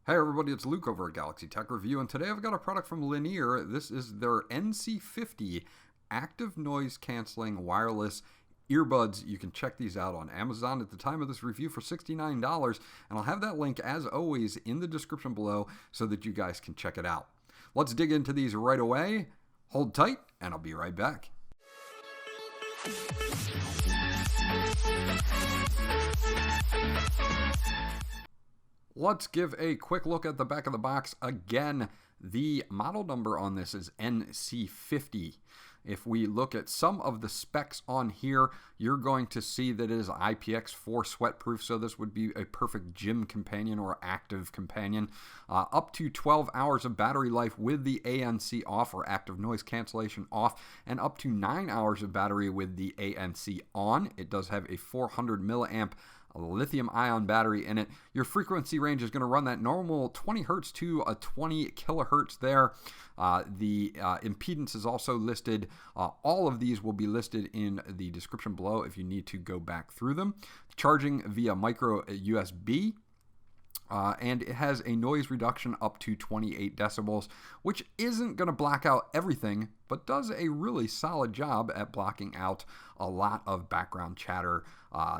Hey everybody, it's Luke over at Galaxy Tech Review, and today I've got a product from Linner. This is their NC50 active noise canceling wireless earbuds. You can check these out on Amazon at the time of this review for $69, and I'll have that link as always in the description below so that you guys can check it out. Let's dig into these right away. Hold tight, and I'll be right back. Let's give a quick look at the back of the box. Again, the model number on this is NC50. If we look at some of the specs on here, you're going to see that it is IPX4 sweatproof, so this would be a perfect gym companion or active companion. Up to 12 hours of battery life with the ANC off, or active noise cancellation off, and up to 9 hours of battery with the ANC on. It does have a 400 milliamp lithium-ion battery in it. Your frequency range is going to run that normal 20 hertz to a 20 kilohertz there. The impedance is also listed. All of these will be listed in the description below if you need to go back through them. Charging via micro USB. And it has a noise reduction up to 28 decibels, which isn't going to block out everything, but does a really solid job at blocking out a lot of background chatter,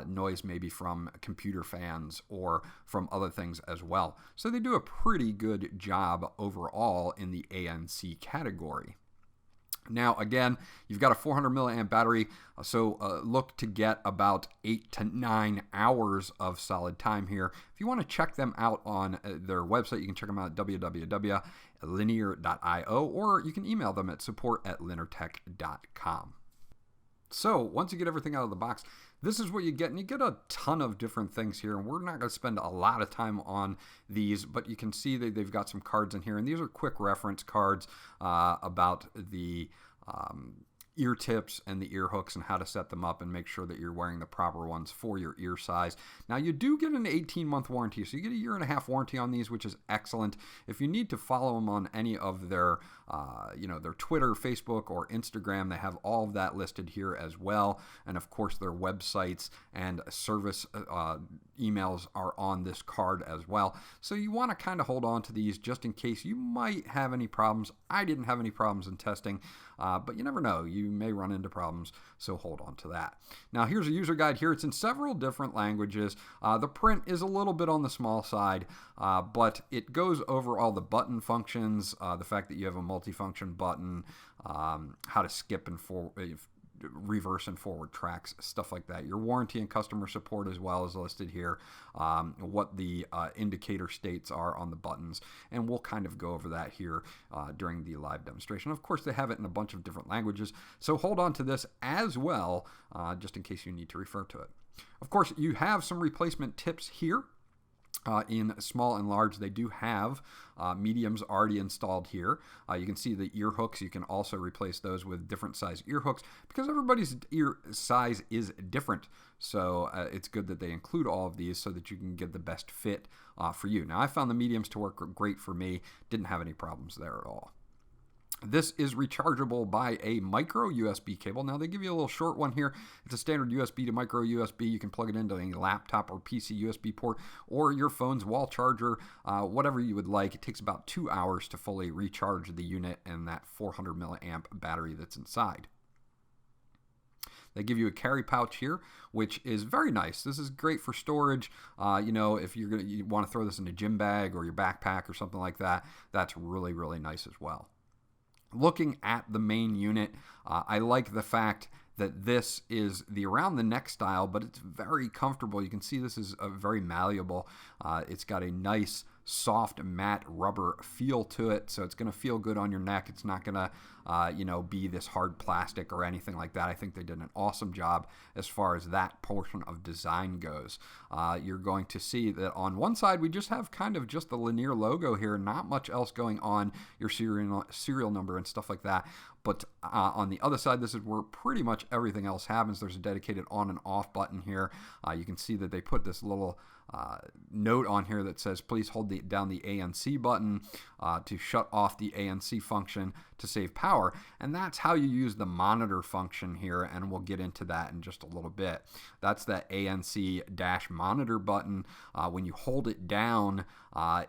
noise maybe from computer fans or from other things as well. So they do a pretty good job overall in the ANC category. Now, again, you've got a 400 milliamp battery, so look to get about 8 to 9 hours of solid time here. If you want to check them out on their website, you can check them out at www.linner.io, or you can email them at support@linnertech.com. So once you get everything out of the box, this is what you get, and you get a ton of different things here, and we're not going to spend a lot of time on these, but you can see that they've got some cards in here, and these are quick reference cards about the ear tips and the ear hooks and how to set them up and make sure that you're wearing the proper ones for your ear size. Now, you do get an 18-month warranty, so you get a 1.5 year warranty on these, which is excellent. If you need to follow them on any of their their Twitter, Facebook, or Instagram, they have all of that listed here as well. And of course, their websites and service emails are on this card as well. So you want to kind of hold on to these just in case you might have any problems. I didn't have any problems in testing, but you never know. You may run into problems, so hold on to that. Now, here's a user guide here. It's in several different languages. The print is a little bit on the small side, but it goes over all the button functions, the fact that you have a multifunction button, how to skip and reverse and forward tracks, stuff like that. Your warranty and customer support as well is listed here, what the indicator states are on the buttons, and we'll kind of go over that here during the live demonstration. Of course, they have it in a bunch of different languages, so hold on to this as well, just in case you need to refer to it. Of course, you have some replacement tips here. In small and large, they do have mediums already installed here. You can see the ear hooks. You can also replace those with different size ear hooks because everybody's ear size is different. So it's good that they include all of these so that you can get the best fit for you. Now, I found the mediums to work great for me. Didn't have any problems there at all. This is rechargeable by a micro USB cable. Now, they give you a little short one here. It's a standard USB to micro USB. You can plug it into a laptop or PC USB port or your phone's wall charger, whatever you would like. It takes about 2 hours to fully recharge the unit and that 400 milliamp battery that's inside. They give you a carry pouch here, which is very nice. This is great for storage. If you want to throw this in a gym bag or your backpack or something like that, that's really, really nice as well. Looking at the main unit, I like the fact that this is the around the neck style, but it's very comfortable. You can see this is very malleable. It's got a nice soft matte rubber feel to it, so it's going to feel good on your neck. It's not going to be this hard plastic or anything like that. I think they did an awesome job as far as that portion of design goes. You're going to see that on one side we just have kind of just the Linner logo here, not much else going on, your serial number and stuff like that. But on the other side, this is where pretty much everything else happens. There's a dedicated on and off button here. You can see that they put this little note on here that says please hold down the ANC button to shut off the ANC function to save power, and that's how you use the monitor function here, and we'll get into that in just a little bit. That's that ANC-monitor button. When you hold it down,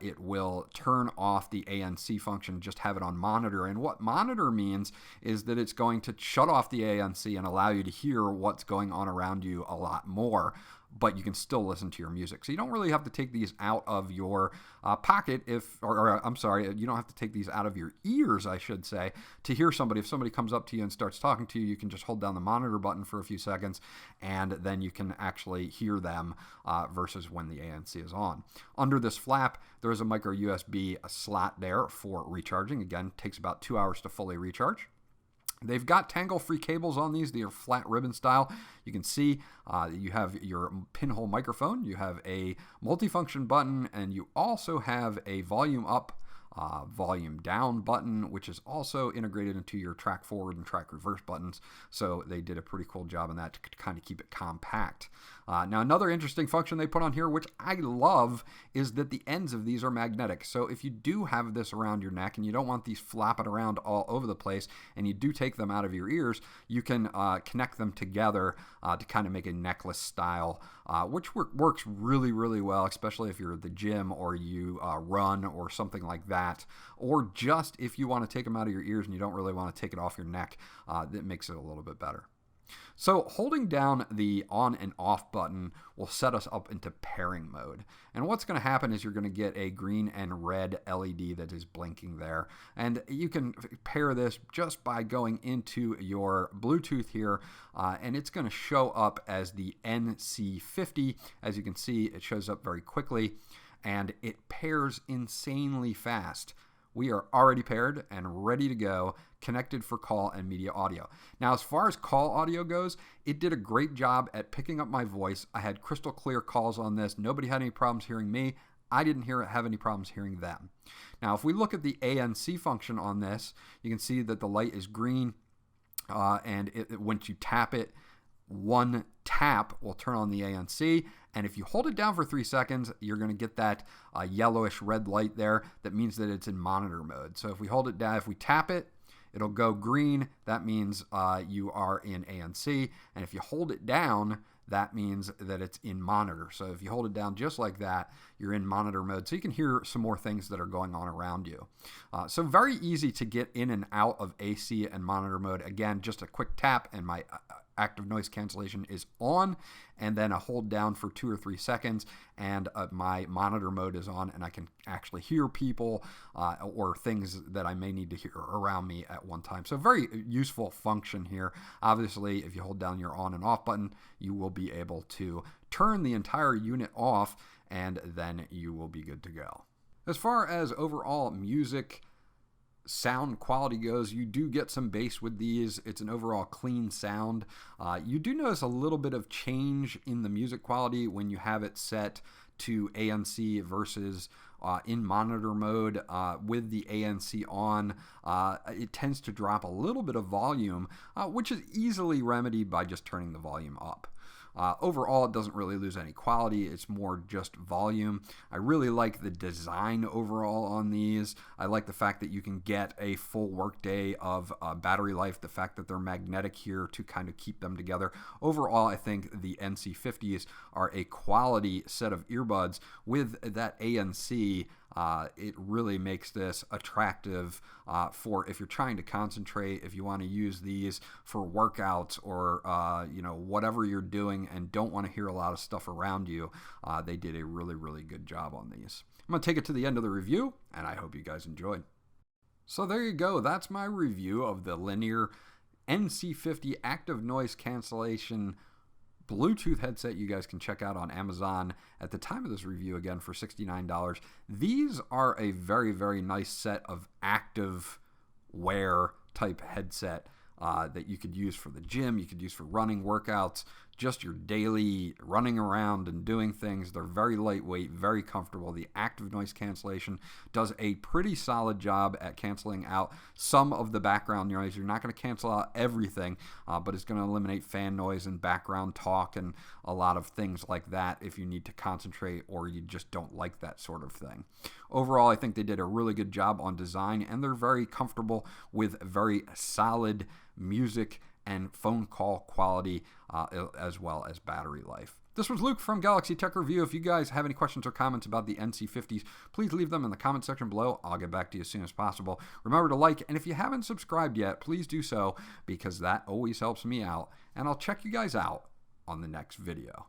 it will turn off the ANC function, just have it on monitor, and what monitor means is that it's going to shut off the ANC and allow you to hear what's going on around you a lot more, but you can still listen to your music. So you don't really have to take these out of your pocket I'm sorry, you don't have to take these out of your ears, I should say, to hear somebody. If somebody comes up to you and starts talking to you, you can just hold down the monitor button for a few seconds, and then you can actually hear them versus when the ANC is on. Under this flap, there is a micro USB slot there for recharging. Again, takes about 2 hours to fully recharge. They've got tangle-free cables on these. They are flat ribbon style. You can see you have your pinhole microphone, you have a multifunction button, and you also have a volume up, volume down button, which is also integrated into your track forward and track reverse buttons. So they did a pretty cool job on that to kind of keep it compact. Now, another interesting function they put on here, which I love, is that the ends of these are magnetic. So if you do have this around your neck and you don't want these flopping around all over the place, and you do take them out of your ears, you can connect them together to kind of make a necklace style, which works really, really well, especially if you're at the gym or you run or something like that, or just if you want to take them out of your ears and you don't really want to take it off your neck, that makes it a little bit better. So holding down the on and off button will set us up into pairing mode. And what's going to happen is you're going to get a green and red LED that is blinking there. And you can pair this just by going into your Bluetooth here, and it's going to show up as the NC50. As you can see, it shows up very quickly, and it pairs insanely fast. We are already paired and ready to go, connected for call and media audio. Now, as far as call audio goes, it did a great job at picking up my voice. I had crystal clear calls on this. Nobody had any problems hearing me. I didn't have any problems hearing them. Now, if we look at the ANC function on this, you can see that the light is green, and once you tap it, one tap will turn on the ANC, and if you hold it down for 3 seconds, you're going to get that yellowish red light there. That means that it's in monitor mode. So if we hold it down, if we tap it, it'll go green. That means you are in ANC, and if you hold it down, that means that it's in monitor. So if you hold it down just like that, you're in monitor mode. So you can hear some more things that are going on around you. So very easy to get in and out of AC and monitor mode. Again, just a quick tap and my active noise cancellation is on, and then a hold down for 2 or 3 seconds, and my monitor mode is on, and I can actually hear people or things that I may need to hear around me at one time. So very useful function here. Obviously, if you hold down your on and off button, you will be able to turn the entire unit off, and then you will be good to go. As far as overall music sound quality goes, you do get some bass with these. It's an overall clean sound. You do notice a little bit of change in the music quality when you have it set to ANC versus in monitor mode. With the ANC on, it tends to drop a little bit of volume, which is easily remedied by just turning the volume up. Overall, it doesn't really lose any quality. It's more just volume. I really like the design overall on these. I like the fact that you can get a full workday of battery life, the fact that they're magnetic here to kind of keep them together. Overall, I think the NC50s are a quality set of earbuds. With that ANC, it really makes this attractive for if you're trying to concentrate, if you want to use these for workouts or whatever you're doing and don't want to hear a lot of stuff around you. They did a really, really good job on these. I'm going to take it to the end of the review, and I hope you guys enjoyed. So there you go. That's my review of the Linner NC50 active noise cancellation Bluetooth headset you guys can check out on Amazon at the time of this review, again, for $69. These are a very, very nice set of active wear type headset that you could use for the gym, you could use for running workouts, just your daily running around and doing things. They're very lightweight, very comfortable. The active noise cancellation does a pretty solid job at canceling out some of the background noise. You're not going to cancel out everything, but it's going to eliminate fan noise and background talk and a lot of things like that if you need to concentrate or you just don't like that sort of thing. Overall, I think they did a really good job on design, and they're very comfortable with very solid music and phone call quality, as well as battery life. This was Luke from Galaxy Tech Review. If you guys have any questions or comments about the NC50s, please leave them in the comment section below. I'll get back to you as soon as possible. Remember to like, and if you haven't subscribed yet, please do so, because that always helps me out. And I'll check you guys out on the next video.